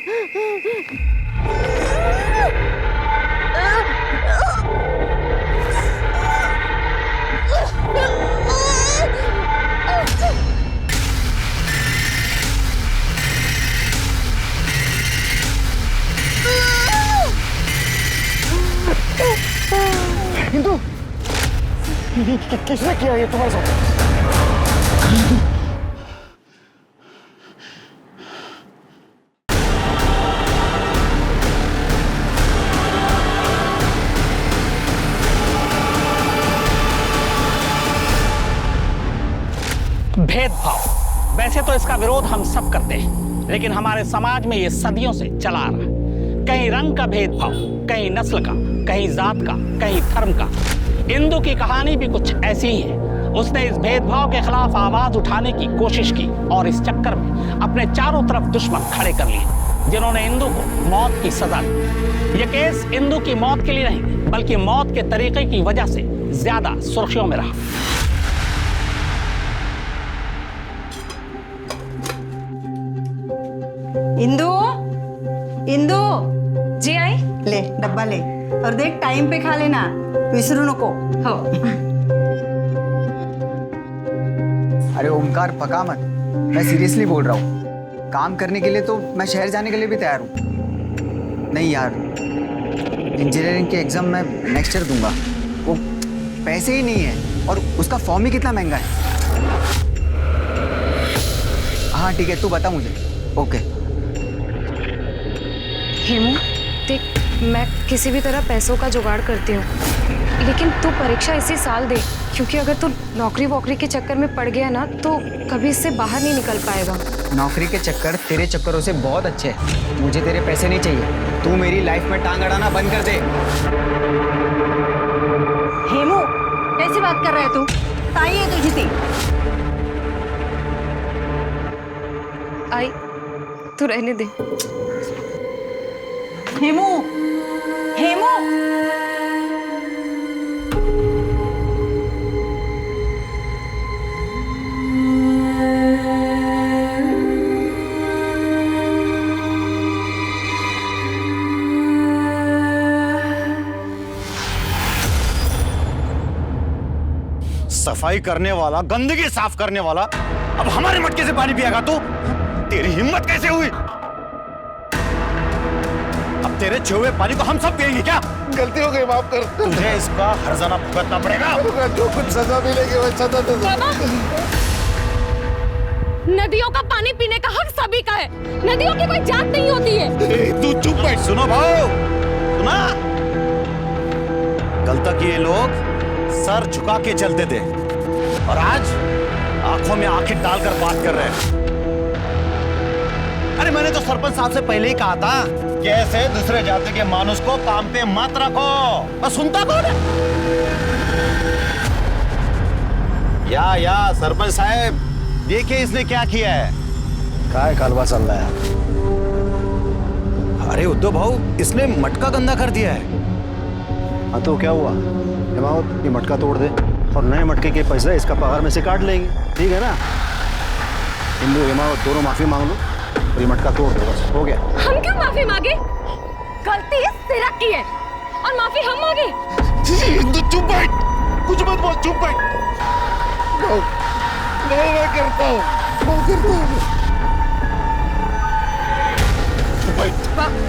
हिंदू, किसने किया ये तुम्हारे साथ? भेदभाव, वैसे तो इसका विरोध हम सब करते हैं, लेकिन हमारे समाज में ये सदियों से चला आ रहा है। कहीं रंग का भेदभाव, कहीं नस्ल का, कहीं जात का, कहीं धर्म का। इंदु की कहानी भी कुछ ऐसी ही है। उसने इस भेदभाव के खिलाफ आवाज उठाने की कोशिश की और इस चक्कर में अपने चारों तरफ दुश्मन खड़े कर लिए, जिन्होंने इंदु को मौत की सजा दी। यह केस इंदु की मौत के लिए नहीं, बल्कि मौत के तरीके की वजह से ज्यादा सुर्खियों में रहा। इंदु, इंदु, जी आई। ले डब्बा ले और देख टाइम पे खा लेना, विसरू नको। हो। अरे ओमकार पका मत, मैं सीरियसली बोल रहा हूँ। काम करने के लिए तो मैं शहर जाने के लिए भी तैयार हूँ। नहीं यार, इंजीनियरिंग के एग्जाम मैं नेक्स्ट ईयर दूंगा। वो पैसे ही नहीं है और उसका फॉर्म ही कितना महंगा है। हाँ ठीक है, तू बता मुझे। ओके। हेमू देख, मैं किसी भी तरह पैसों का जुगाड़ करती हूँ, लेकिन तू परीक्षा इसी साल दे, क्योंकि अगर तू नौकरी वोकरी के चक्कर में पड़ गया ना तो कभी इससे बाहर नहीं निकल पाएगा। नौकरी के चक्कर तेरे चक्करों से बहुत अच्छे हैं। मुझे तेरे पैसे नहीं चाहिए। तू मेरी लाइफ में टांग अड़ाना बंद कर दे। हेमू, कैसी बात कर रहा है तू? ताई है तुझी थी। आई, तू रहने दे। हेमू, हेमू, सफाई करने वाला, गंदगी साफ करने वाला, अब हमारे मटके से पानी पिएगा तू? तेरी हिम्मत कैसे हुई? अब तेरे छुए पानी को हम सब पिएंगे क्या? गलती हो गई, माफ कर। तुझे इसका हर्जाना भुगतना पड़ेगा। जो कुछ सजा मिलेगी वो सजा दे दो। नदियों का पानी पीने का हक सभी का है। नदियों की कोई जात नहीं होती है। तू चुप बैठ। सुनो भाऊ, सुना? कल तक ये लोग सर झुका के चलते थे और आज आंखों में आंखें डालकर बात कर रहे हैं। अरे मैंने तो सरपंच साहब से पहले ही कहा था कि ऐसे दूसरे जाति के मानुष को काम पे मत रखो। और सुनता कौन है? या सरपंच साहब, देखिए इसने क्या किया है। काय कालवा चल रहा है? अरे उद्धव भाऊ, इसने मटका गंदा कर दिया है। हाँ तो क्या हुआ? हिमावत, ये मटका तोड़ दे और नए मटके के पैसे इसका पगार में से काट लेंगे, ठीक है ना? हिंदू हिमावत दोनों माफी मांग लो और ये मटका तोड़ दो, बस हो गया। हम क्यों माफी मांगे? गलती तेरा की है और माफी हम मांगे। हिंदू चुप बैठ, कुछ मत बोल, चुप बैठ। मैं करता हूँ, मैं करता हूँ।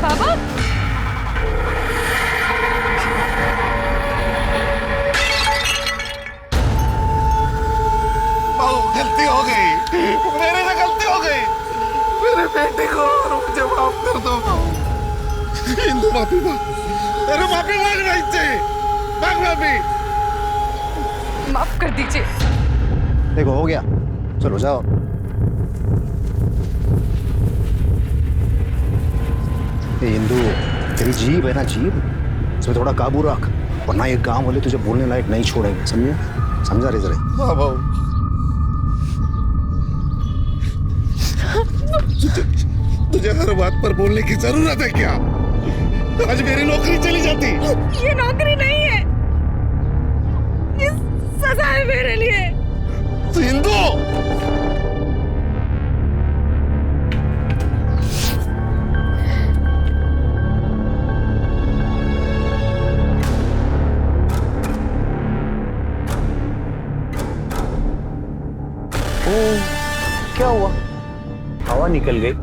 बाबा, गलती हो गई, मेरे से गलती हो गई। मेरे बेटे को और मुझे माफ कर दो। हिंदू माफी मांग, तेरे माफी मांगना चाहिए, मांग माफी। माफ कर दीजिए। देखो हो गया, चलो जाओ। ये हिंदू, तेरी जीभ है ना, जीभ, इसमें थोड़ा काबू रख, वरना ये गांव वाले तुझे बोलने लायक नहीं छोड़ेंगे, समझे? समझा रे जरा? हाँ भाऊ। तुझे हर बात पर बोलने की जरूरत है क्या? आज मेरी नौकरी चली जाती। ये नौकरी नहीं है, ये सजा है मेरे लिए। हिंदू, क्या हुआ? हवा निकल गई।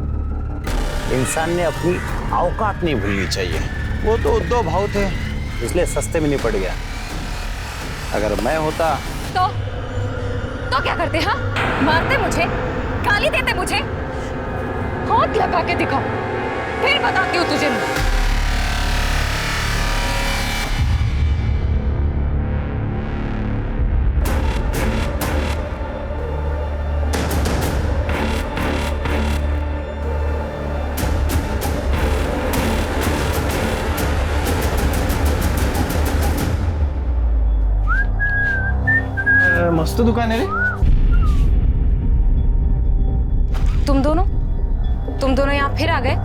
इंसान ने अपनी औकात नहीं भूलनी चाहिए। वो तो उद्धव भाव थे, इसलिए सस्ते में निपट गया। अगर मैं होता तो क्या करते? हाँ, मारते मुझे, गाली देते मुझे, हाथ लगा के दिखाओ, फिर बताती हूँ तुझे। मस्त दुकान है रे। तुम दोनों यहाँ फिर आ गए?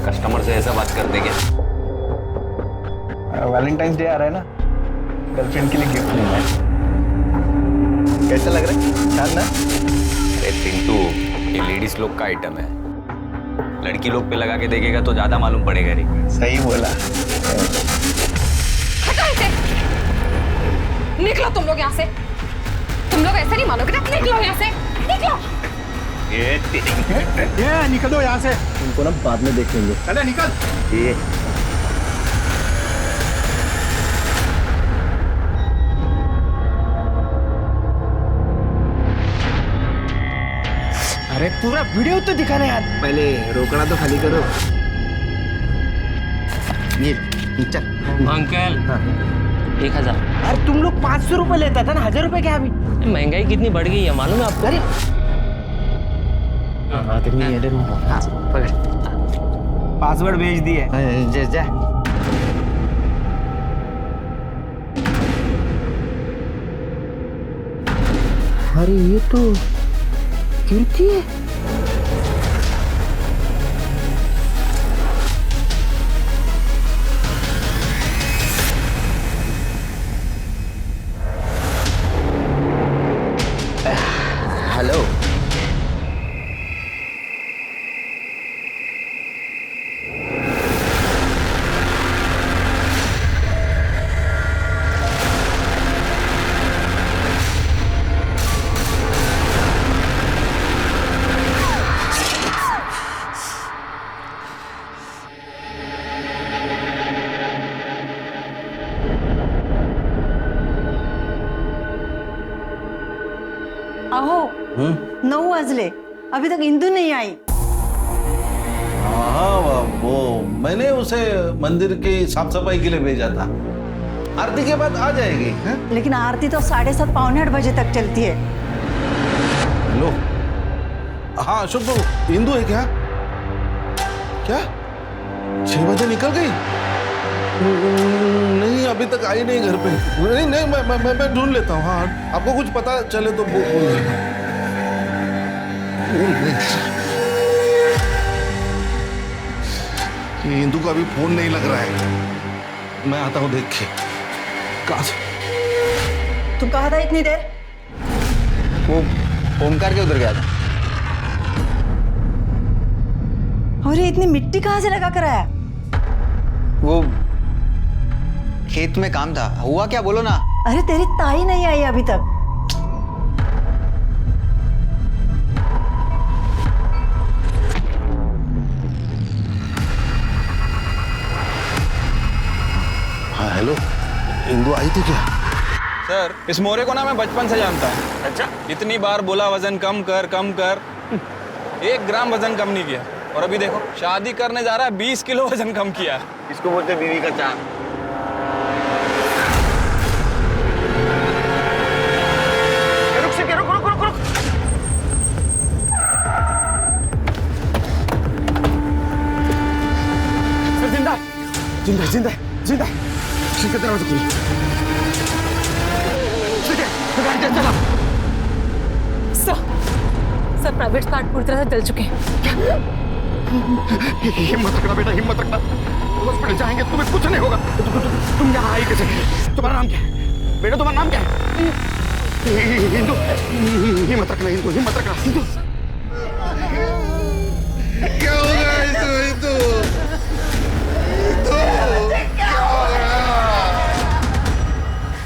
कस्टमर से ऐसा बात करते क्या? वैलेंटाइंस डे आ रहा है ना, गर्लफ्रेंड के लिए गिफ्ट लेना है। कैसा लग रहा है? शानदार। अरे पिंटू, ये लेडीज लोग का आइटम है, लड़की लोग पे लगा के देखेगा तो ज्यादा मालूम पड़ेगा रे। सही बोला। हटो इसे, निकलो तुम लोग यहाँ से। तुम लोग ऐसे नहीं मानोगे ना, निकलो यहाँ से, निकलो। ये निकल दो यहाँ से। तुमको ना बाद में देख लेंगे। चले निकल। ये अरे पूरा वीडियो तो दिखाना यार। पहले रोकड़ा तो खाली करो। ये चल। अंकल 1000। अरे तुम लोग 500 रुपए लेता था ना, 1000 रुपए क्या अभी? महंगाई कितनी बढ़ गई है मालूम है आपको? अरे पकड़, पासवर्ड भेज दिए। जा। अरे ये तो कीर्ति है। हेलो। अहो 9 वाजले, अभी तक इंदु नहीं आई। हाँ, वो मैंने उसे मंदिर की साफ सफाई के लिए भेजा था। आरती के बाद आ जाएगी। है? लेकिन आरती तो 7:30 पौने 8 बजे तक चलती है। हेलो। हाँ शुभ, इंदु है क्या? क्या 6 बजे निकल गई? नहीं, अभी तक आई नहीं घर पे। नहीं, मैं ढूंढ लेता हूँ। हाँ, आपको कुछ पता चले तो बोल देना। इंदु का भी फोन नहीं लग रहा है। मैं आता हूँ देख के। कहाँ से? तू कहा था इतनी देर? वो ओमकार के उधर गया था। और ये इतनी मिट्टी कहाँ से लगा कर आया? वो खेत में काम था। हुआ क्या बोलो ना। अरे तेरी ताई नहीं आई अभी तक। हाँ हेलो, इंदु आई थी क्या? सर, इस मोरे को ना मैं बचपन से जानता हूँ। अच्छा? इतनी बार बोला वजन कम कर कम कर, 1 ग्राम वजन कम नहीं किया। और अभी देखो, शादी करने जा रहा है, 20 किलो वजन कम किया। इसको बोलते बीवी का चांद। जिंदा ठीक है, दरवाजा खोलो। ठीक है, तो गाड़ी चला। सर प्राइवेट पार्ट पूरी तरह से जल चुके हैं। हिम्मत रखना बेटा, हिम्मत रखना। हॉस्पिटल जाएंगे, तुम्हें कुछ नहीं होगा। तुम यहाँ आई कैसे? तुम्हारा नाम क्या है बेटा? तुम्हारा नाम क्या है? हिंदू। हिम्मत रखना हिंदू, हिम्मत रखना हिंदू। क्या हो गया हिंदू?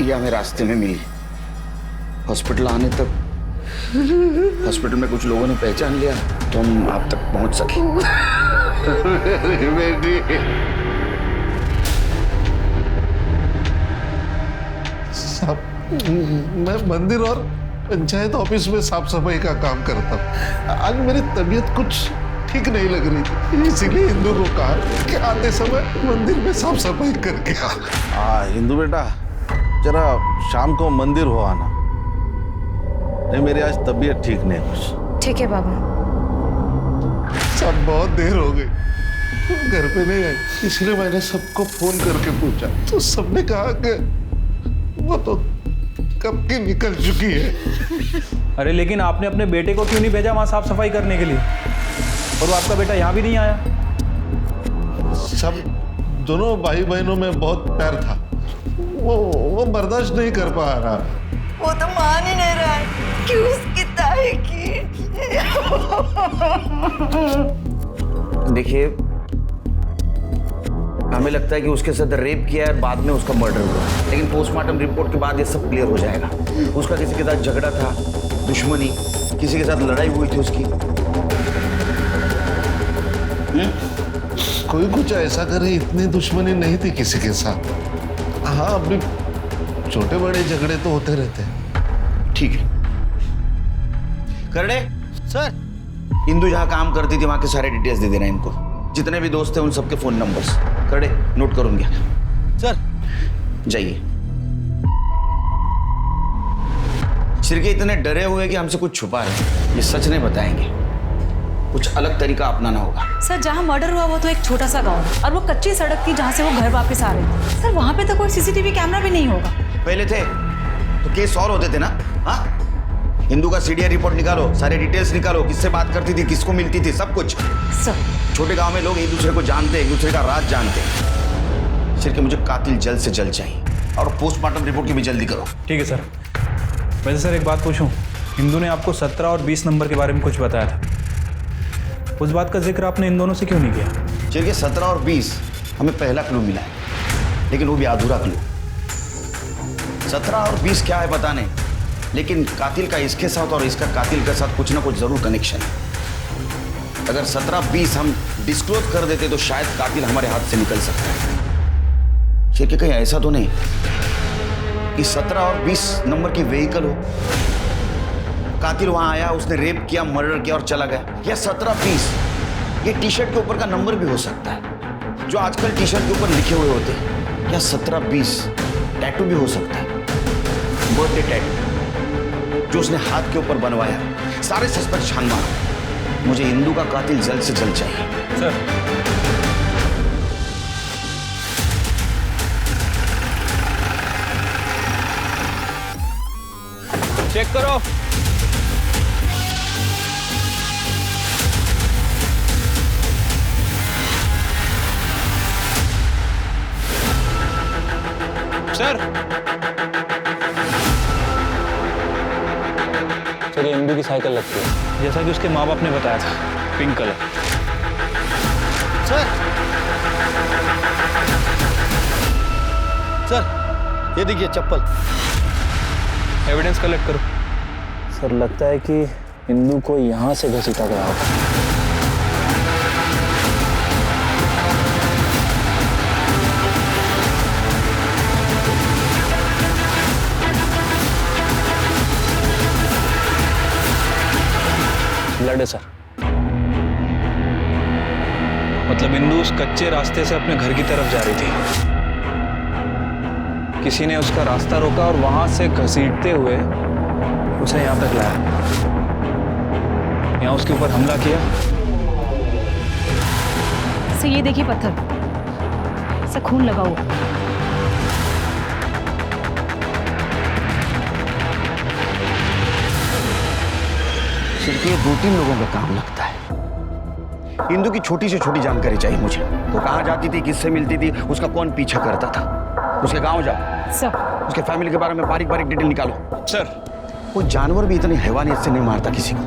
ये हमें रास्ते में मिली। हॉस्पिटल आने तक हॉस्पिटल में कुछ लोगों ने पहचान लिया तो हम आप तक पहुंच सके। बेटी मैं मंदिर और पंचायत ऑफिस में साफ सफाई का काम करता हूँ। आज मेरी तबीयत कुछ ठीक नहीं लग रही थी, इसीलिए इंदु को कहा कि आते समय मंदिर में साफ सफाई करके आ। इंदु बेटा, जरा शाम को मंदिर हो आना। नहीं, मेरी आज तबीयत ठीक नहीं कुछ। ठीक है बाबा। सब बहुत देर हो गई, घर पे नहीं आई, इसलिए मैंने सबको फोन करके पूछा तो सबने कहा कि वो तो कब की निकल चुकी है। अरे लेकिन आपने अपने बेटे को क्यों नहीं भेजा वहाँ साफ सफाई करने के लिए? और वो आपका बेटा यहाँ भी नहीं आया? सब दोनों भाई बहनों में बहुत प्यार था, वो बर्दाश्त नहीं कर पा रहा। वो तो मान ही नहीं रहा है कि उसकी ताई की। देखिए, हमें लगता है कि उसके साथ रेप किया है, बाद में उसका मर्डर हुआ, लेकिन पोस्टमार्टम रिपोर्ट के बाद ये सब क्लियर हो जाएगा। उसका किसी के साथ झगड़ा था, दुश्मनी, किसी के साथ लड़ाई हुई थी उसकी। कोई कुछ ऐसा करे, इतनी दुश्मनी नहीं थी किसी के साथ। हाँ, अभी छोटे बड़े झगड़े तो होते रहते हैं। ठीक है करड़े सर, इंदु जहाँ काम करती थी वहां के सारे डिटेल्स दे देना इनको, जितने भी दोस्त थे उन सबके फोन नंबर्स। करड़े नोट करूंगा सर। जाइए। सिरके इतने डरे हुए कि हमसे कुछ छुपा रहे, ये सच नहीं बताएंगे, कुछ अलग तरीका अपनाना होगा। सर, जहाँ मर्डर हुआ वो तो एक छोटा सा गांव है और वो कच्ची सड़क थी जहाँ से वो घर वापस आ रहे थे। सर, वहाँ पे तो कोई सीसीटीवी कैमरा भी नहीं होगा। पहले थे तो केस और होते थे ना। हाँ, इंदु का सीडीआर रिपोर्ट निकालो, सारे डिटेल्स निकालो, किससे बात करती थी, किसको मिलती थी, सब कुछ। सर, छोटे गांव में लोग एक दूसरे को जानते, एक दूसरे का राज जानते हैं। सिर्फ मुझे कातिल जल्द से जल्द चाहिए और पोस्टमार्टम रिपोर्ट की भी जल्दी करो। ठीक है सर। वैसे सर एक बात पूछूं, इंदु ने आपको 17 और 20 नंबर के बारे में कुछ बताया था, उस बात का जिक्र आपने इन दोनों से क्यों नहीं किया? चलिए 17 और 20 हमें पहला क्लू मिला है, लेकिन वो भी अधूरा क्लू। 17 और 20 क्या है पता नहीं, लेकिन कातिल का इसके साथ और इसका कातिल के साथ कुछ ना कुछ जरूर कनेक्शन है। अगर 17-20 हम डिस्क्लोज कर देते तो शायद कातिल हमारे हाथ से निकल सकता है। ठीक, कहीं ऐसा तो नहीं कि 17 और 20 नंबर की व्हीकल हो, कातिल वहां आया, उसने रेप किया, मर्डर किया और चला गया। या 17-20 ये टी शर्ट के ऊपर का नंबर भी हो सकता है, जो आजकल टी शर्ट के ऊपर लिखे हुए होते हैं। या 17-20 टैटू भी हो सकता है, बर्थडे टैटू जो उसने हाथ के ऊपर बनवाया। सारे सस्पेक्ट छान मारो, मुझे इंदु का कातिल जल्द से जल्द चाहिए। सर, चेक करो। सर, सर ये इंदु की साइकिल लगती है, जैसा कि उसके माँ बाप ने बताया था, पिंक कलर। सर, ये देखिए चप्पल। एविडेंस कलेक्ट करो। सर लगता है कि इंदु को यहाँ से घसीटा गया होगा। ब्लड है सर। मतलब इंदु उस कच्चे रास्ते से अपने घर की तरफ जा रही थी, किसी ने उसका रास्ता रोका और वहां से घसीटते हुए उसे यहाँ तक लाया, यहाँ उसके ऊपर हमला किया। सर, ये देखिए पत्थर से खून लगा हुआ। सिर्फ ये 2-3 लोगों का काम लगता है। इंदु की छोटी से छोटी जानकारी चाहिए मुझे। वो कहाँ जाती थी, किससे मिलती थी, उसका कौन पीछा करता था, उसके गांव जाओ सर, उसके फैमिली के बारे में बारीक बारीक डिटेल निकालो। सर, वो जानवर भी इतनी हैवानियत से नहीं मारता किसी को,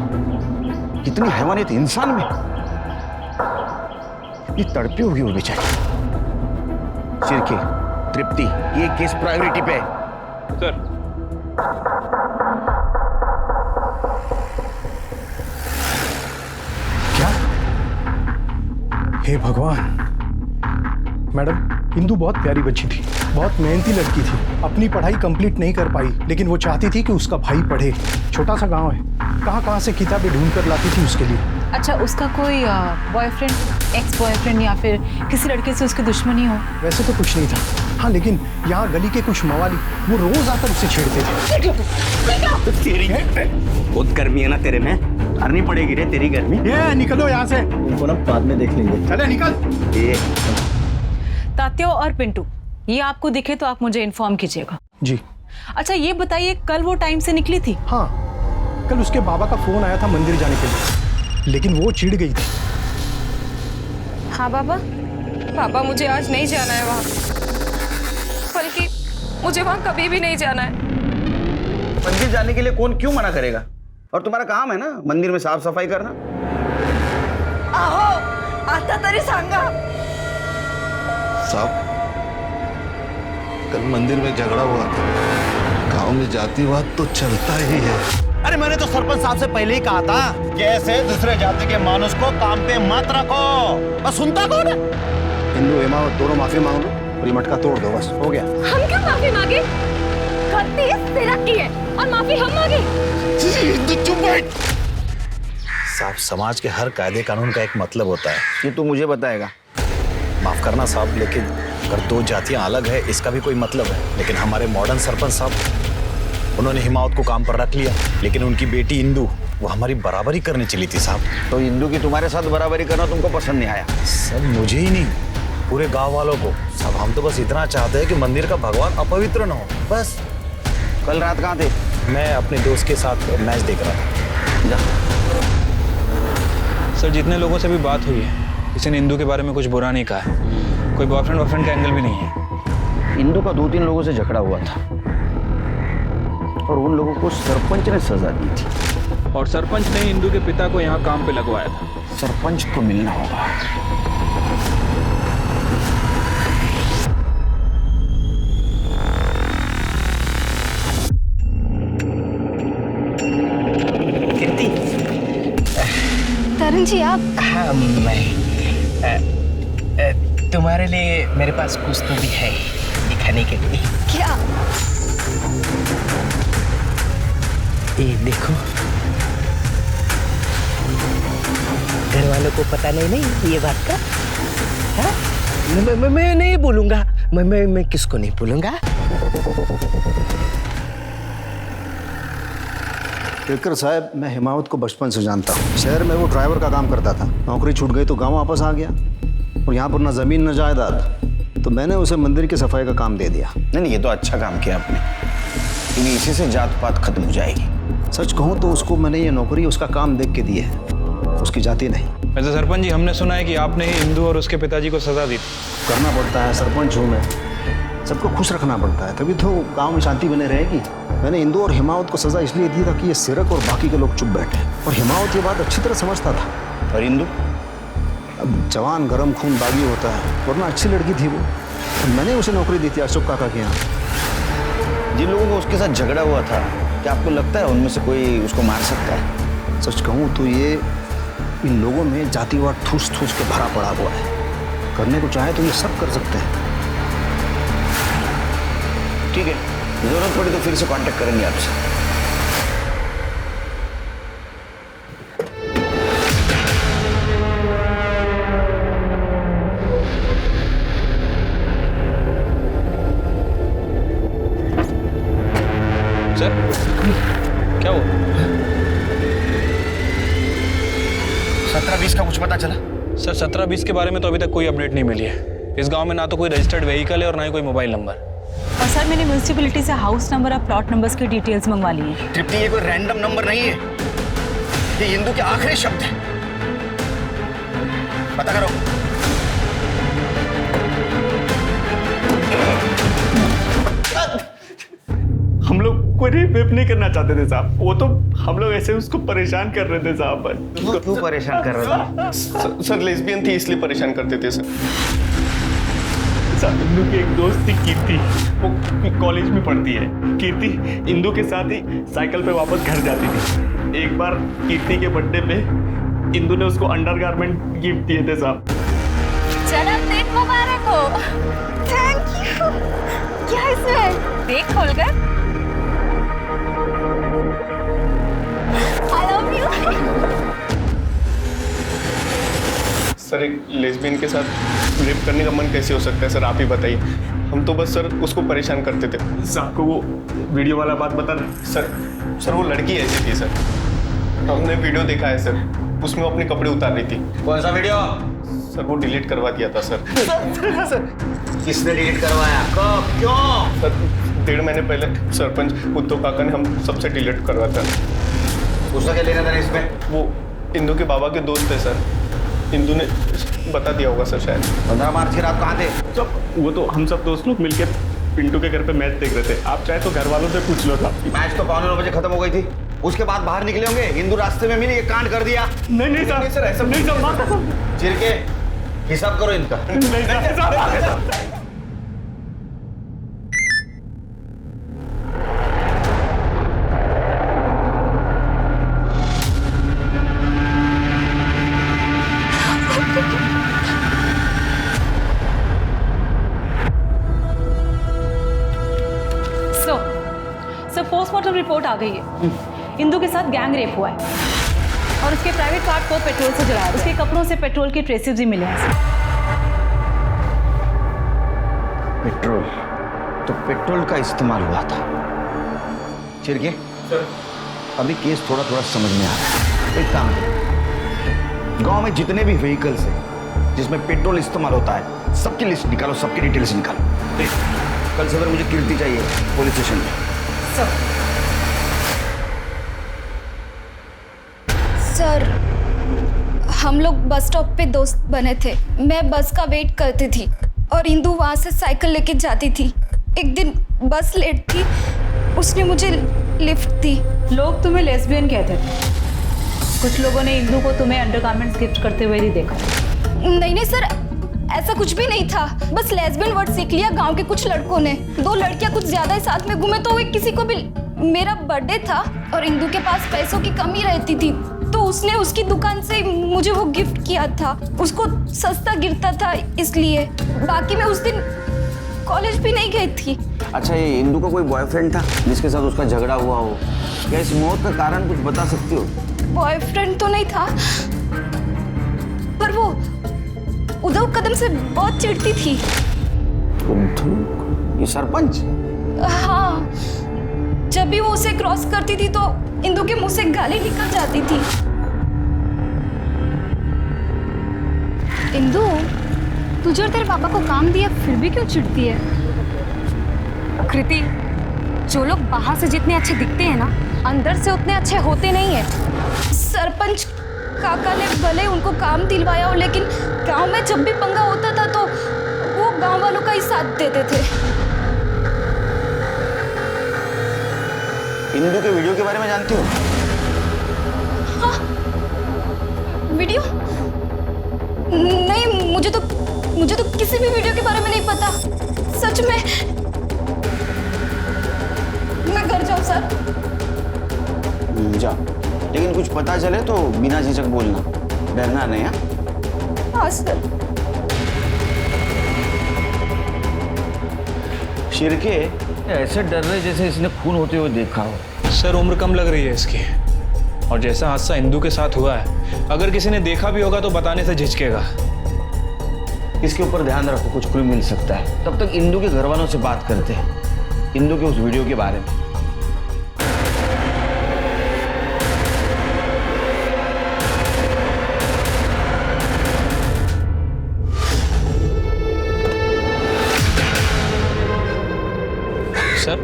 इतनी हैवानियत इंसान में। ये तड़पी होगी वो बेचारी। सिरके, तृप्ति, ये केस प्रायोरिटी पे है। सर हे भगवान। मैडम, इंदु बहुत प्यारी बच्ची थी, बहुत मेहनती लड़की थी। अपनी पढ़ाई कंप्लीट नहीं कर पाई, लेकिन वो चाहती थी कि उसका भाई पढ़े। छोटा सा गांव है, कहाँ से किताबें ढूंढ कर लाती थी उसके लिए। अच्छा, उसका कोई बॉयफ्रेंड, एक्स बॉयफ्रेंड या फिर किसी लड़के से उसकी दुश्मनी हो? वैसे तो कुछ नहीं था, हाँ, लेकिन यहाँ गली के कुछ मवाली वो रोज आकर उसे छेड़ते थे। बहुत गर्मी है ना तेरे में, करनी पड़ेगी रे तेरी गर्मी। ये निकलो यहाँ से, उनको ना बाद में देख लेंगे। चले निकल। तात्या और पिंटू, ये आपको दिखे तो आप मुझे इन्फॉर्म कीजिएगा। जी। अच्छा, ये बताइए कल वो टाइम से निकली थी? हाँ, कल उसके बाबा का फोन आया था मंदिर जाने के लिए, लेकिन वो चिढ़ गई थी। हाँ पापा मुझे आज नहीं जाना है वहाँ, बल्कि मुझे वहाँ कभी भी नहीं जाना है। मंदिर जाने के लिए कौन क्यों मना करेगा? और तुम्हारा काम है ना मंदिर में साफ सफाई करना। आहो, आता तरी सांगा। साहब, कल मंदिर में झगड़ा हुआ था। गांव में जातिवाद तो चलता ही है। अरे मैंने तो सरपंच साहब से पहले ही कहा था कि ऐसे दूसरे जाति के मानुष को काम पे मत रखो। बस सुनता कौन है? हिंदू हेमावत दोनों माफी मांग लो और ये मटका तोड़ दो, बस हो गया। हम क्यों माफी मांगे? गलती सिरक की है और माफी हम मांगे। चुप बैठ। साहब, समाज के हर कायदे कानून का एक मतलब होता है, ये तू मुझे बताएगा। माफ करना साहब, लेकिन अगर दो जातियां अलग है इसका भी कोई मतलब है। लेकिन हमारे मॉडर्न सरपंच साहब, उन्होंने हिमावत को काम पर रख लिया, लेकिन उनकी बेटी इंदु वो हमारी बराबरी करने चली थी साहब। तो इंदु की तुम्हारे साथ बराबरी करना तुमको पसंद नहीं आया? सब मुझे ही नहीं, पूरे गांव वालों को। सब हम तो बस इतना चाहते हैं कि मंदिर का भगवान अपवित्र न हो, बस। कल रात कहाँ थे? मैं अपने दोस्त के साथ मैच देख रहा था। सर, जितने लोगों से भी बात हुई है, किसी ने इंदु के बारे में कुछ बुरा नहीं कहा है। कोई बॉयफ्रेंड वॉयफ्रेंड का एंगल भी नहीं है। इंदु का 2-3 लोगों से झगड़ा हुआ था और उन लोगों को सरपंच ने सजा दी थी। और सरपंच ने इंदु के पिता को यहाँ काम पे लगवाया था। सरपंच को मिलना होगा। तरुण जी, आप? हाँ, मैं तुम्हारे लिए मेरे पास कुछ तो भी है दिखाने के लिए। क्या? ये देखो, घर वालों को पता नहीं ये बात का। हाँ? मैं नहीं बोलूंगा। मैं किसको नहीं बोलूंगा। केरकर साहब, मैं हिमावत को बचपन से जानता हूँ। शहर में वो ड्राइवर का काम करता था, नौकरी छूट गई तो गांव वापस आ गया और यहाँ पर ना जमीन न जायदाद, तो मैंने उसे मंदिर की सफाई का काम दे दिया। नहीं, ये तो अच्छा काम किया आपने, क्योंकि इसी से जात पात खत्म हो जाएगी। सच कहूँ तो उसको मैंने ये नौकरी उसका काम देख के दी है, उसकी जाति नहीं। वैसे सरपंच जी, हमने सुना है कि आपने ही इंदु और उसके पिताजी को सजा दी थी। करना पड़ता है, सरपंच हूँ मैं, सबको खुश रखना पड़ता है, तभी तो गांव में शांति बने रहेगी। मैंने इंदु और हिमावत को सजा इसलिए दी ताकि ये सिरक और बाकी के लोग चुप बैठे, और हिमावत ये बात अच्छी तरह समझता था। और इंदु अब जवान गरम खून बागी होता है, वरना अच्छी लड़की थी वो, तो मैंने उसे नौकरी दी थी अशोक काका के यहाँ। जिन लोगों को उसके साथ झगड़ा हुआ था, क्या आपको लगता है उनमें से कोई उसको मार सकता है? सच कहूँ तो ये इन लोगों में जातिवाद ठूस ठूस के भरा पड़ा हुआ है। करने को चाहे तो ये सब कर सकते हैं। ठीक है, जरूरत पड़ी तो फिर से कांटेक्ट करेंगे आपसे। सर, क्या हुआ? 17-20 का कुछ पता चला? सर, 17-20 के बारे में तो अभी तक कोई अपडेट नहीं मिली है। इस गांव में ना तो कोई रजिस्टर्ड व्हीकल है और ना ही कोई मोबाइल नंबर। और सर, मैंने म्यूनिसिपैलिटी से हाउस नंबर और प्लॉट नंबर्स की डिटेल्स मंगवा ली है। तृप्ति, ये कोई रैंडम नंबर नहीं है, ये इंदु के आखिरी शब्द है। पता करो। हम लोग कोई रेप नहीं करना चाहते थे साहब, वो तो हम लोग ऐसे उसको परेशान कर रहे थे साहब। उसको क्यों परेशान कर रहे थे? सर लेस्बियन थी इसलिए परेशान करते थे सर। इंदु की एक दोस्त थी कीर्ति, वो कॉलेज में पढ़ती है। कीर्ति इंदु के साथ ही साइकिल पे वापस घर जाती थी। एक बार कीर्ति के बर्थडे पे इंदु ने उसको अंडरगारमेंट गिफ्ट दिए थे साहब। Thank you. क्या है इसमें? देख खोलकर। I love you. सर एक लेस्बियन के साथ रेप करने का मन कैसे हो सकता है सर, आप ही बताइए। हम तो बस सर उसको परेशान करते थे। सर आपको वो वीडियो वाला बात बता रहे सर वो लड़की ऐसी थी सर, हमने वीडियो देखा है सर, उसमें वो अपने कपड़े उतार रही थी। कौन सा वीडियो? सर वो डिलीट करवा दिया था सर। किसने डिलीट करवाया, कब, क्यों? सर 1.5 महीने पहले सरपंच उद्धव काका ने हम सबसे डिलीट करवाया था। उसका क्या लेना था इसमें? वो इंदू के बाबा के दोस्त है सर, इंदू ने बता दिया होगा सर शायद। 15 मार्च की रात कहाँ थे? वो तो हम सब दोस्त लोग मिलके पिंटू के घर पे मैच देख रहे थे। आप चाहे तो घर वालों से पूछ लो था। मैच तो 9:15 खत्म हो गई थी, उसके बाद बाहर निकले होंगे, हिंदू रास्ते में मिली, ये कांड कर दिया। नहीं सर ऐसा नहीं सर। चिरके हिसाब करो इनका। नहीं सर। पोस्टमार्टम रिपोर्ट आ गई है। इंदू के साथ गैंग रेप हुआ है और उसके प्राइवेट कार को पेट्रोल से जलाया। उसके कपड़ों से पेट्रोल के ट्रेसेस भी मिले हैं। पेट्रोल, तो पेट्रोल का इस्तेमाल हुआ था। चिरके अभी केस थोड़ा थोड़ा समझ में आ रहा है। एक काम करो, गांव में जितने भी व्हीकल्स हैं जिसमें पेट्रोल इस्तेमाल होता है, सबकी लिस्ट निकालो, सबकी डिटेल्स निकालो। कल सवेरे मुझे कीर्ति चाहिए पुलिस स्टेशन में। सर हम लोग बस स्टॉप पे दोस्त बने थे। मैं बस का वेट करती थी और इंदू वहां से साइकिल लेके जाती थी। एक दिन बस लेट थी, उसने मुझे लिफ्ट दी। लोग तुम्हें लेस्बियन कहते थे। कुछ लोगों ने इंदू को तुम्हें अंडरगारमेंट्स गिफ्ट करते हुए ही देखा। नहीं सर, ऐसा कुछ भी नहीं था। बस लेस्बियन वर्ड सीख लिया गांव के कुछ लड़कों ने। 2 लड़कियां कुछ ज्यादा ही साथ में घूमे तो वो किसी को भी। मेरा बर्थडे था और इंदू के पास पैसों की कमी रहती थी, तो उसने उसकी दुकान से मुझे वो गिफ्ट किया था। उसको सस्ता गिरता था इसलिए। बाकी मैं उस दिन कॉलेज भी नहीं गई थी। अच्छा, ये इंदू का कोई बॉयफ्रेंड था जिसके साथ उसका झगड़ा हुआ हो? क्या इस मौत का कारण कुछ बता सकती हो? बॉयफ्रेंड तो नहीं था, पर वो उद्धव कदम से बहुत चिढ़ती थी। उद्धव? ये सरपंच? हाँ, जब भी वो उसे क्रॉस करती थी तो इंदू के मुंह से गाली निकल जाती थी। इंदू, तुझे और तेरे पापा को काम दिया फिर भी क्यों चिढ़ती है? कृति, जो लोग बाहर से जितने अच्छे दिखते हैं ना, अंदर से उतने अच्छे होते नहीं है। सरपंच काका ने भले उनको काम दिलवाया हो, लेकिन गांव में जब भी पंगा होता था तो वो गांव वालों का ही साथ देते थे। इंदू के वीडियो के बारे में जानती हो? हाँ, वीडियो? नहीं, मुझे तो किसी भी वीडियो के बारे में नहीं पता। सच में। मैं घर जाऊं सर? जा, लेकिन कुछ पता चले तो बिना झिझक बोलना, डरना नहीं। हाँ सर। शिरके ऐसे डर रहे जैसे इसने खून होते हुए देखा हो। सर उम्र कम लग रही है इसकी, और जैसा हादसा इंदू के साथ हुआ है, अगर किसी ने देखा भी होगा तो बताने से झिझकेगा। इसके ऊपर ध्यान रखो, कुछ क्लू मिल सकता है। तब तक इंदू के घर वालों से बात करते हैं इंदू के उस वीडियो के बारे में। सर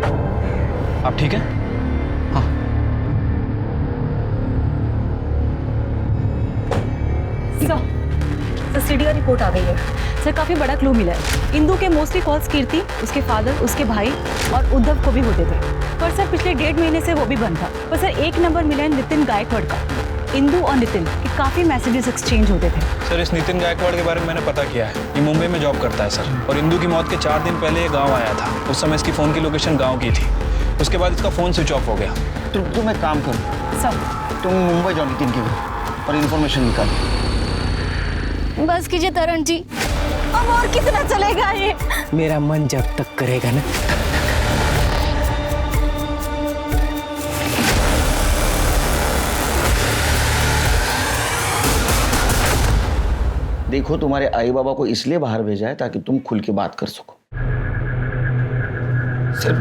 आप ठीक हैं? सीडी रिपोर्ट आ गई है सर। काफी बड़ा क्लू मिला है। इंदू के मोस्टली कॉल्स कीर्ति, उसके फादर, उसके भाई और उद्धव को भी होते थे। पर सर पिछले 1.5 महीने से वो भी बंद था। पर सर एक नंबर मिला है नितिन गायकवाड़ का। इंदू और नितिन के काफी मैसेजेस एक्सचेंज होते थे। सर इस नितिन गायकवाड़ के बारे में मैंने पता किया है। ये मुंबई में जॉब करता है सर, और इंदू की मौत के 4 दिन पहले ये गाँव आया था। उस समय इसकी फोन की लोकेशन गाँव की थी। उसके बाद इसका फोन स्विच ऑफ हो गया। तुम एक काम करो सर, तुम मुंबई जाओ नितिन के घर और इन्फॉर्मेशन निकालो। बस कीजिए तरण जी, अब और कितना चलेगा ये? मेरा मन जब तक करेगा ना। देखो, तुम्हारे आई बाबा को इसलिए बाहर भेजा है ताकि तुम खुल के बात कर सको। सर,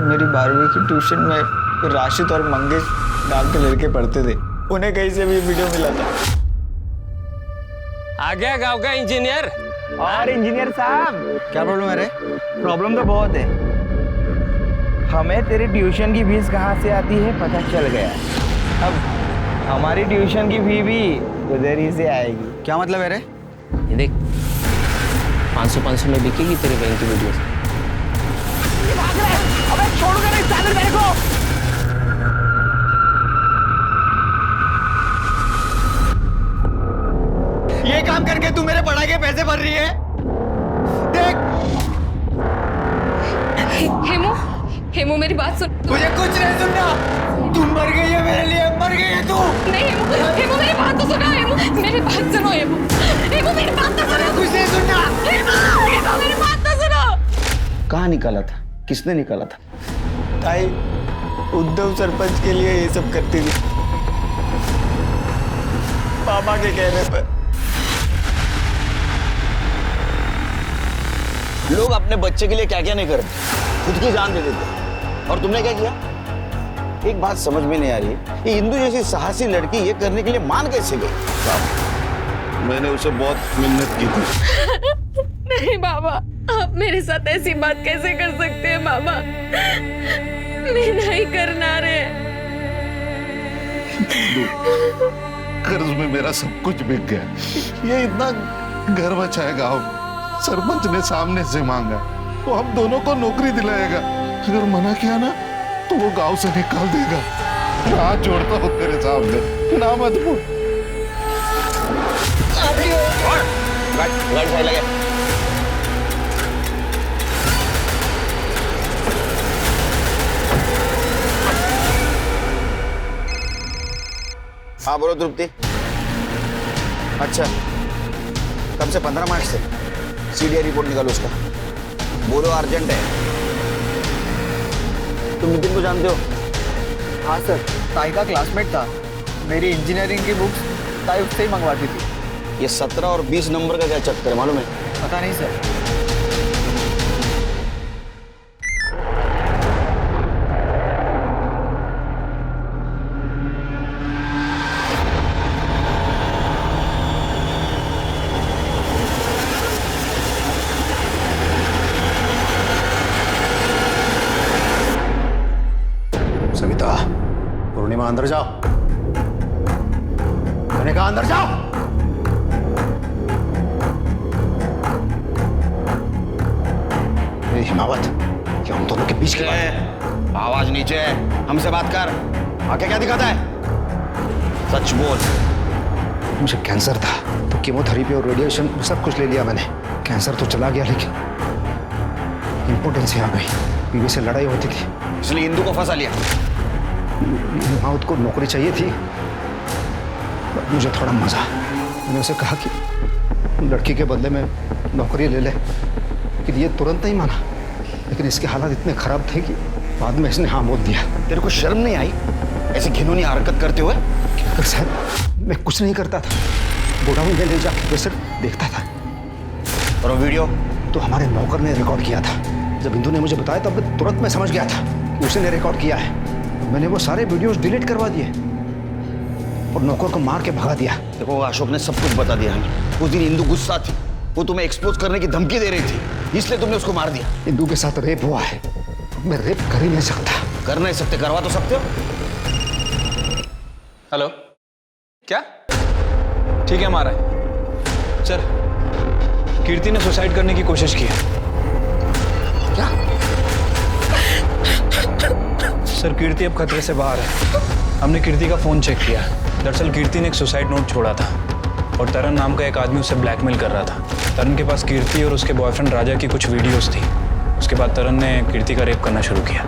मेरी 12वीं की ट्यूशन में राशिद और मंगेश नाम के लड़के पढ़ते थे। उन्हें कहीं से भी वीडियो मिला था। आ गया गांव का इंजीनियर। और इंजीनियर साहब, क्या प्रॉब्लम है रे? प्रॉब्लम तो बहुत है। हमें तेरी ट्यूशन की फीस कहाँ से आती है पता चल गया। अब हमारी ट्यूशन की फी भी उधर ही से आएगी। क्या मतलब है रे? ये देख, 500 में बिकेगी तेरे बैंक की वीडियो। अबे छोड़ूंगा नहीं सागर मेरे को। ये काम करके तू मेरे पढ़ाई के पैसे भर रही है? देख। हेमू, हेमू मेरी बात सुन। मुझे कुछ नहीं सुनना। तू मर गई है मेरे लिए, मर गई है तू। नहीं हेमू, हेमू मेरी बात तो सुनो। हेमू मेरी बात सुनो। हेमू, हेमू मेरी बात तो सुनो। कुछ नहीं सुनना। हेमू मेरी बात तो सुनो। कहाँ निकाला था? किसने निकाला था? ताई उद्धव सरपंच के लिए ये सब करती थी, पापा के कहने पर। लोग अपने बच्चे के लिए क्या क्या नहीं करते, खुद की जान दे देते। और तुमने क्या किया? एक बात समझ में नहीं आ रही, ये इंदु जैसी साहसी लड़की ये करने के लिए मान कैसे गई? मैंने उसे बहुत मिन्नत की थी। नहीं बाबा, आप मेरे साथ ऐसी बात कैसे कर सकते हैं बाबा? मैं नहीं करना रे। कर्ज में मेरा सब कुछ बिक गया। ये इतना घर बचा है गाँव में, सरपंच ने सामने से मांगा, वो हम दोनों को नौकरी दिलाएगा। अगर मना किया ना तो वो गांव से निकाल देगा। हाथ जोड़ता हूँ तेरे सामने, ना मत बोल। गाड़ी लगे। हाँ बोलो तृप्ति। अच्छा, कब से? 15 मार्च से सीडीआई रिपोर्ट निकालो उसका। बोलो अर्जेंट है। तुम नितिन को जानते हो? हाँ सर, ताई का क्लासमेट था। मेरी इंजीनियरिंग की बुक्स ताई उससे ही मंगवाती थी। ये 17 और 20 नंबर का क्या चक्कर है मालूम है? पता नहीं सर। सविता, पूर्णिमा अंदर जाओ। मैंने कहा अंदर जाओ। हिमावत, क्या हम दोनों के बीच की बात है? आवाज नीचे है, हमसे बात कर। आगे क्या दिखाता है? सच बोल। मुझे कैंसर था तो कीमोथेरेपी और रेडिएशन सब कुछ ले लिया मैंने। कैंसर तो चला गया लेकिन इम्पोर्टेंसी आ गई। बीवी से लड़ाई होती थी, इसलिए इंदु को फंसा लिया। हिमावत को नौकरी चाहिए थी, मुझे थोड़ा मजा। मैंने उसे कहा कि लड़की के बदले में नौकरी ले ले, लेकिन ये तुरंत नहीं माना। लेकिन इसके हालात इतने खराब थे कि बाद में इसने हाँ बोल दिया। तेरे को शर्म नहीं आई ऐसी घिनौनी हरकत करते हुए? क्या कर साहब, मैं कुछ नहीं करता था। गोडाउन में ले जाकर सिर्फ देखता था। और वो वीडियो तो हमारे नौकर ने रिकॉर्ड किया था। जब इंदु ने मुझे बताया तब तुरंत मैं समझ गया था कि उसने रिकॉर्ड किया है। मैंने वो सारे वीडियोस डिलीट करवा दिए और नौकर को मार के भगा दिया। देखो, अशोक ने सब कुछ बता दिया हमें। उस दिन इंदु गुस्सा थी, वो तुम्हें एक्सपोज करने की धमकी दे रही थी, इसलिए तुमने उसको मार दिया। इंदु के साथ रेप हुआ है, मैं रेप कर ही नहीं सकता। कर नहीं सकते, करवा तो सकते हो। हेलो, क्या? ठीक है, हमारा है। सर, कीर्ति ने सुसाइड करने की कोशिश की है। क्या? सर, कीर्ति अब खतरे से बाहर है। हमने कीर्ति का फोन चेक किया। दरअसल कीर्ति ने एक सुसाइड नोट छोड़ा था और तरन नाम का एक आदमी उसे ब्लैकमेल कर रहा था। तरन के पास कीर्ति और उसके बॉयफ्रेंड राजा की कुछ वीडियोस थी। उसके बाद तरन ने कीर्ति का रेप करना शुरू किया।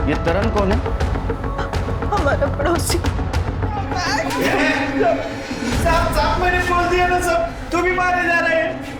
ये तरन कौन है? हमारा पड़ोसी। सब मैंने बोल दिया ना, सब तुम ही मारे जा रहे हैं।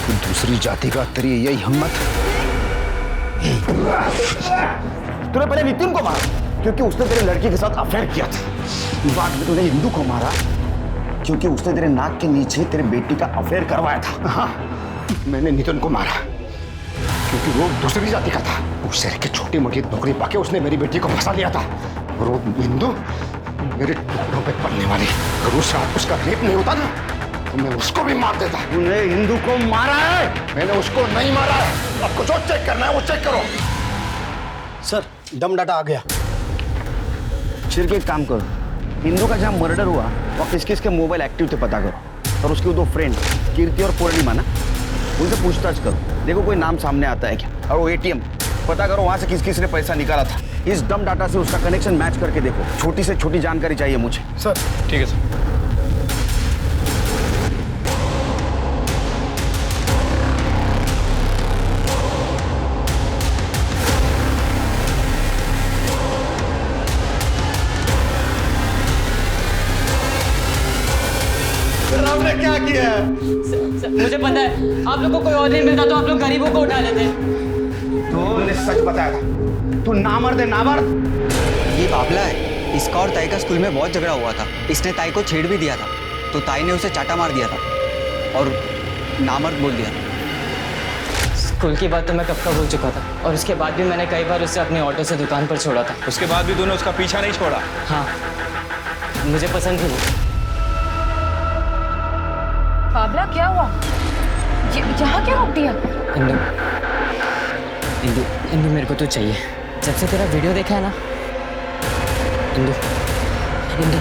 तू दूसरी जाति का, तेरी यही हिम्मत? तूने पहले नितिन को मारा क्योंकि उसने तेरे लड़की के साथ अफेयर किया था। बाद में तूने इंदु को मारा क्योंकि उसने तेरे नाक के नीचे तेरे बेटी का अफेयर करवाया था। हाँ, मैंने नितिन को मारा क्योंकि वो दूसरी जाति का था। उस शहर की छोटी मोटी नौकरी पाके उसने मेरी बेटी को फंसा लिया था। और वो इंदु मेरे टुकड़ों पे पड़ने वाली, अगर उस रात उसका रेप नहीं होता ना तो मैं उसको भी मार देता। तूने इंदु को मारा है? मैंने उसको नहीं मारा है। आपको जो चेक करना है वो चेक करो। सर, डम डाटा आ गया। सिर्फ एक काम करो, इंदु का जहाँ मर्डर हुआ वहाँ किस किस के मोबाइल एक्टिव थे पता करो, और उसके दो फ्रेंड कीर्ति और पूर्णिमा ना, उनसे पूछताछ करो, देखो कोई नाम सामने आता है क्या। और वो एटीएम पता करो वहाँ से किस किस ने पैसा निकाला था। इस डम डाटा से उसका कनेक्शन मैच करके देखो। छोटी से छोटी जानकारी चाहिए मुझे। सर ठीक है सर। आपने क्या किया है? मुझे पता है, आप लोग को कोई और नहीं मिलता तो आप लोग गरीबों को उठा लेते। तूने सच बताया था, तू नामर्द है, नामर्द। ये बाबला है, इसका और ताई का स्कूल में बहुत झगड़ा हुआ था। इसने ताई को छेड़ भी दिया था, तो ताई ने उसे चाटा मार दिया था और नामर्द बोल दिया था। स्कूल की बात तो मैं कब का भूल चुका था, और उसके बाद भी मैंने कई बार उसे अपने ऑटो से दुकान पर छोड़ा था। उसके बाद भी तूने उसका पीछा नहीं छोड़ा? हाँ, मुझे पसंद थी वो। बाबला क्या हुआ? यहाँ क्या रोक दिया? इंदु, इंदु, इंदु मेरे को तो चाहिए। जब से तेरा वीडियो देखा है ना इंदु, इंदु।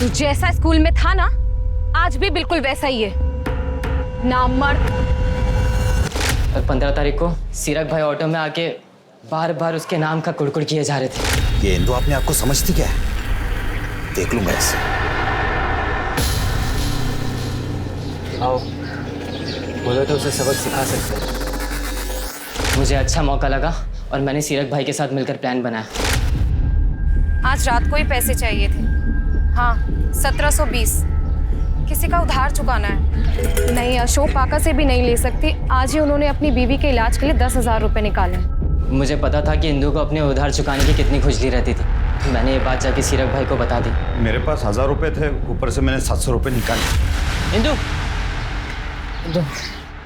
तू जैसा स्कूल में था ना, आज भी बिल्कुल वैसा ही है, नामर्द। और 15 तारीख को सीरक भाई ऑटो में आके बार बार उसके नाम का कुड़कुड़ किए जा रहे थे। ये इंदु अपने आप को समझती क्या है? देख लूंगा इसे। आओ, बोलो तो उसे सबक सिखा सकते हैं। मुझे अच्छा मौका लगा और मैंने सीरक भाई के साथ मिलकर प्लान बनाया। आज रात को ही पैसे चाहिए थे। हाँ, 1720। किसी का उधार चुकाना है। नहीं, अशोक काका से भी नहीं ले सकती। आज ही उन्होंने अपनी बीवी के इलाज के लिए 10,000 रुपए निकाले। मुझे पता था कि इंदु को अपने उधार चुकाने की कितनी खुजली रहती थी। मैंने ये बात जाके सीरक भाई को बता दी। मेरे पास 1000 रुपए थे, ऊपर से मैंने 700 रुपए निकाले। इंदु, इंदु।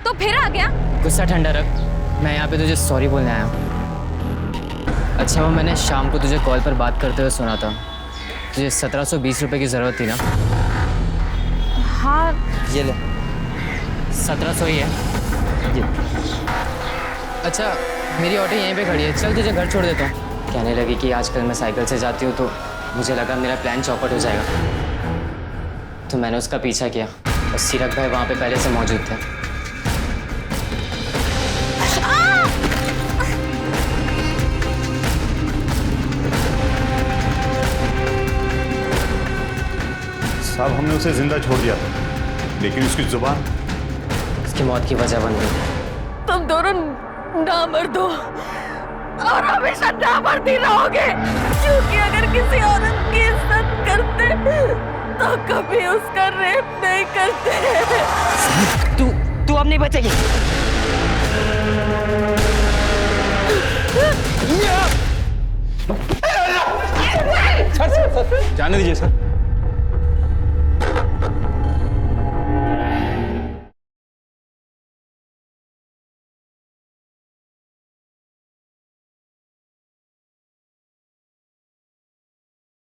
तो फिर आ गया? गुस्सा ठंडा रख, मैं यहाँ पे तुझे सॉरी बोलने आया हूँ। अच्छा, वो मैंने शाम को तुझे कॉल पर बात करते हुए सुना था। तुझे 1720 रुपए की ज़रूरत थी ना? हाँ, ये ले, 1700 ही है ये। अच्छा, मेरी ऑटो यहीं पे खड़ी है, चल तुझे घर छोड़ देता हूँ। कहने लगी कि आजकल मैं साइकिल से जाती हूँ, तो मुझे लगा मेरा प्लान चौपट हो जाएगा, तो मैंने उसका पीछा किया और सीरक भाई वहाँ पे पहले से मौजूद थे। साहब, हमने उसे जिंदा छोड़ दिया था, लेकिन उसकी जुबान उसकी मौत की वजह बन गई। तुम दोनों नामर्द हो और हमेशा नामर्द ही रहोगे, क्योंकि अगर किसी औरत की इज्जत करते तो कभी उसका रेप नहीं करते। तू अब नहीं बचेगी। सर, जाने दीजिए सर।